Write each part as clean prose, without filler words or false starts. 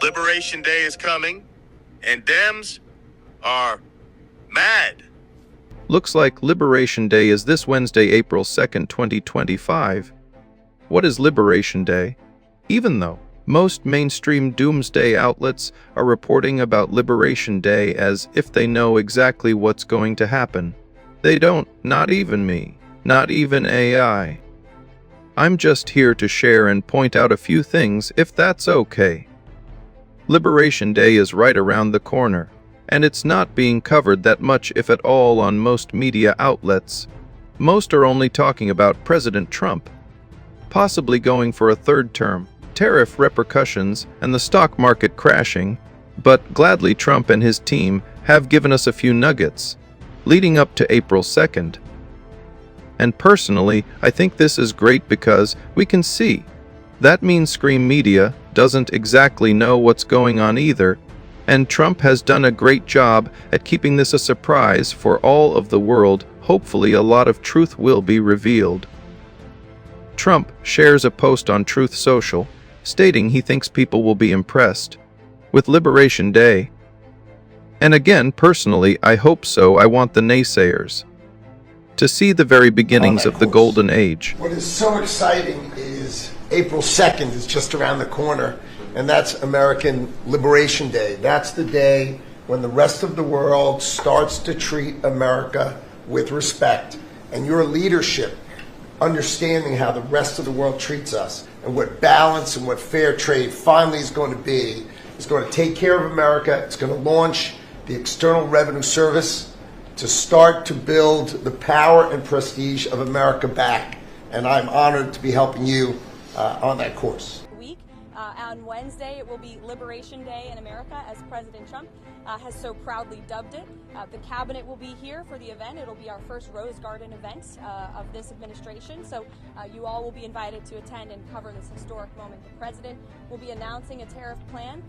Liberation Day is coming, and Dems are mad. Looks like Liberation Day is this Wednesday, April 2nd, 2025. What is Liberation Day? Even though most mainstream doomsday outlets are reporting about Liberation Day as if they know exactly what's going to happen, they don't, not even me, not even AI. I'm just here to share and point out a few things, if that's okay. Liberation Day is right around the corner, and it's not being covered that much, if at all, on most media outlets. Most are only talking about President Trump possibly going for a third term, tariff repercussions, and the stock market crashing, but gladly Trump and his team have given us a few nuggets leading up to April 2nd. And personally, I think this is great because we can see that mainstream media doesn't exactly know what's going on either, and Trump has done a great job at keeping this a surprise for all of the world. Hopefully a lot of truth will be revealed. Trump shares a post on Truth Social stating he thinks people will be impressed with Liberation Day. And again, personally, I hope so. I want the naysayers to see the very beginnings of the golden age. What is so exciting is April 2nd is just around the corner, and that's American Liberation Day. That's the day when the rest of the world starts to treat America with respect. And your leadership, understanding how the rest of the world treats us and what balance and what fair trade finally is going to be, is going to take care of America. It's going to launch the External Revenue Service to start to build the power and prestige of America back. And I'm honored to be helping you on that course. On Wednesday, it will be Liberation Day in America, as President Trump has so proudly dubbed it. The cabinet will be here for the event. It'll be our first Rose Garden event of this administration, so you all will be invited to attend and cover this historic moment. The president will be announcing a tariff plan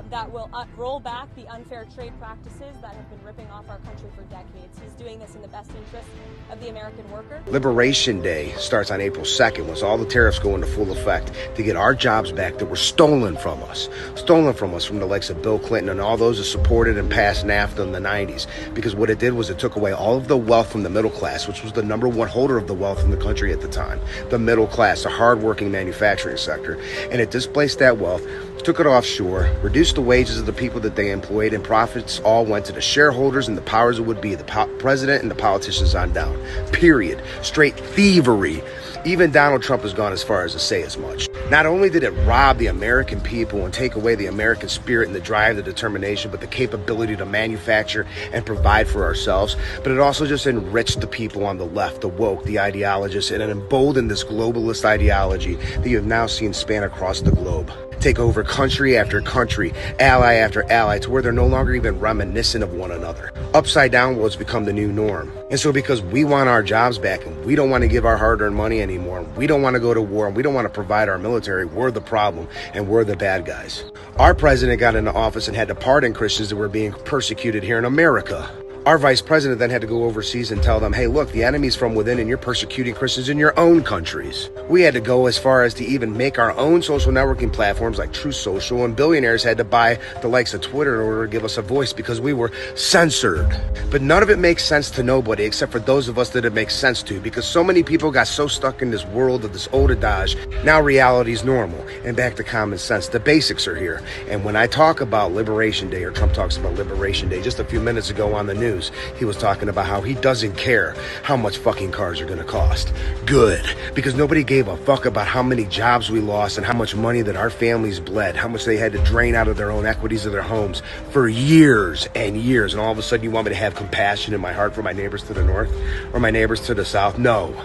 that will roll back the unfair trade practices that have been ripping off our country for decades. He's doing this in the best interest of the American worker. Liberation Day starts on April 2nd, once all the tariffs go into full effect, to get our jobs back that were stolen from us from the likes of Bill Clinton and all those who supported and passed NAFTA in the 90s. Because what it did was it took away all of the wealth from the middle class, which was the number one holder of the wealth in the country at the time. The middle class, the hardworking manufacturing sector. And it displaced that wealth, took it offshore, reduced the wages of the people that they employed, and profits all went to the shareholders and the powers that would be, the president and the politicians on down. Period. Straight thievery. Even Donald Trump has gone as far as to say as much. Not only did it rob the American people and take away the American spirit and the drive, the determination, but the capability to manufacture and provide for ourselves, but it also just enriched the people on the left, the woke, the ideologists, and it emboldened this globalist ideology that you have now seen span across the globe. Take over country after country, ally after ally, to where they're no longer even reminiscent of one another. Upside down what's become the new norm. And so because we want our jobs back and we don't want to give our hard-earned money anymore, we don't want to go to war, and we don't want to provide our military, we're the problem and we're the bad guys. Our president got into office and had to pardon Christians that were being persecuted here in America. Our vice president then had to go overseas and tell them, hey, look, the enemy's from within and you're persecuting Christians in your own countries. We had to go as far as to even make our own social networking platforms like Truth Social, and billionaires had to buy the likes of Twitter in order to give us a voice because we were censored. But none of it makes sense to nobody except for those of us that it makes sense to, because so many people got so stuck in this world of this old adage. Now reality's normal and back to common sense. The basics are here. And when I talk about Liberation Day, or Trump talks about Liberation Day just a few minutes ago on the news, he was talking about how he doesn't care how much fucking cars are going to cost. Good. Because nobody gave a fuck about how many jobs we lost and how much money that our families bled, how much they had to drain out of their own equities of their homes for years and years. And all of a sudden you want me to have compassion in my heart for my neighbors to the north or my neighbors to the south? No.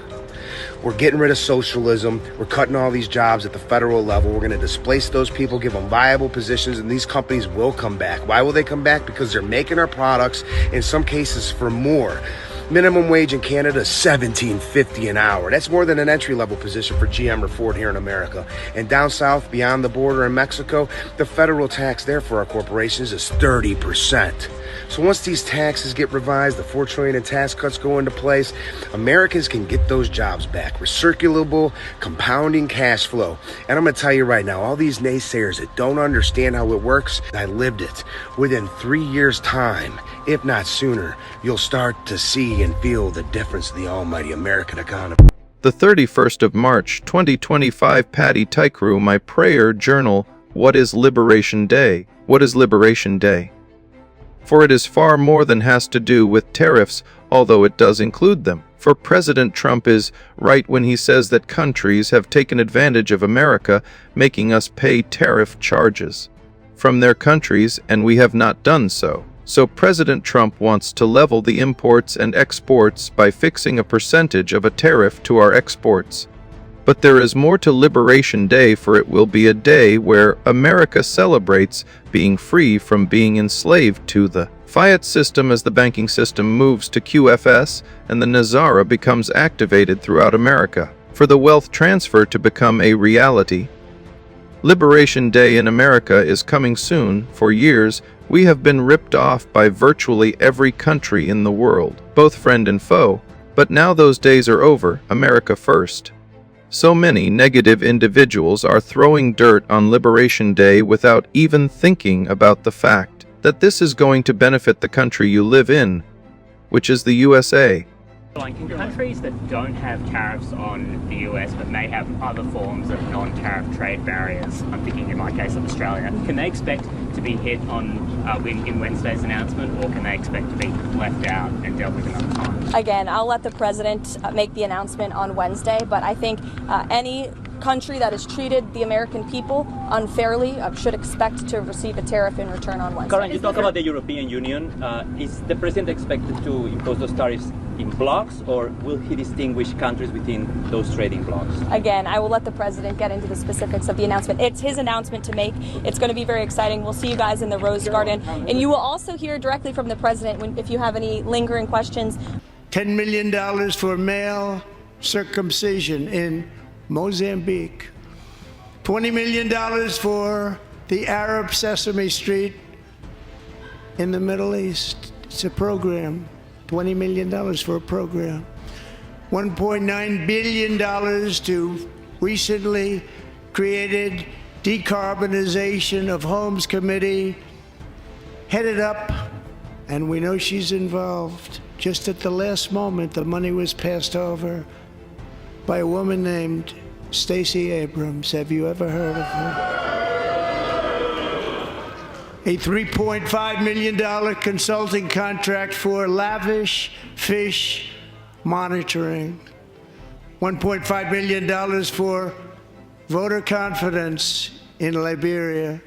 We're getting rid of socialism. We're cutting all these jobs at the federal level. We're going to displace those people, give them viable positions, and these companies will come back. Why will they come back? Because they're making our products, in some cases, for more. Minimum wage in Canada is $17.50 an hour. That's more than an entry-level position for GM or Ford here in America. And down south, beyond the border in Mexico, the federal tax there for our corporations is 30%. So once these taxes get revised, the $4 trillion in tax cuts go into place, Americans can get those jobs back. Recirculable, compounding cash flow. And I'm going to tell you right now, all these naysayers that don't understand how it works, I lived it. Within 3 years' time, if not sooner, you'll start to see and feel the difference in the almighty American economy. The 31st of March, 2025, Patty Tykru, my prayer journal. What is Liberation Day? What is Liberation Day? For it is far more than has to do with tariffs, although it does include them. For President Trump is right when he says that countries have taken advantage of America, making us pay tariff charges from their countries, and we have not done so. So President Trump wants to level the imports and exports by fixing a percentage of a tariff to our exports. But there is more to Liberation Day, for it will be a day where America celebrates being free from being enslaved to the fiat system as the banking system moves to QFS and the Nazara becomes activated throughout America, for the wealth transfer to become a reality. Liberation Day in America is coming soon. For years, we have been ripped off by virtually every country in the world, both friend and foe, but now those days are over. America first. So many negative individuals are throwing dirt on Liberation Day without even thinking about the fact that this is going to benefit the country you live in, which is the USA. Like in countries that don't have tariffs on the US but may have other forms of non-tariff trade barriers, I'm thinking in my case of Australia, can they expect to be hit on in Wednesday's announcement, or can they expect to be left out and dealt with another time? Again, I'll let the president make the announcement on Wednesday, but I think any country that has treated the American people unfairly should expect to receive a tariff in return on Wednesday. Karen, you talk about the European Union. Is the president expected to impose those tariffs in blocks, or will he distinguish countries within those trading blocks? Again, I will let the president get into the specifics of the announcement. It's his announcement to make. It's going to be very exciting. We'll see you guys in the Rose Garden. And you will also hear directly from the president if you have any lingering questions. $10 million for male circumcision in Mozambique. $20 million for the Arab Sesame Street in the Middle East. It's a program. $20 million for a program. $1.9 billion to recently created decarbonization of homes committee, headed up, and we know she's involved. Just at the last moment, the money was passed over by a woman named Stacey Abrams. Have you ever heard of her? A $3.5 million consulting contract for lavish fish monitoring. $1.5 million for voter confidence in Liberia.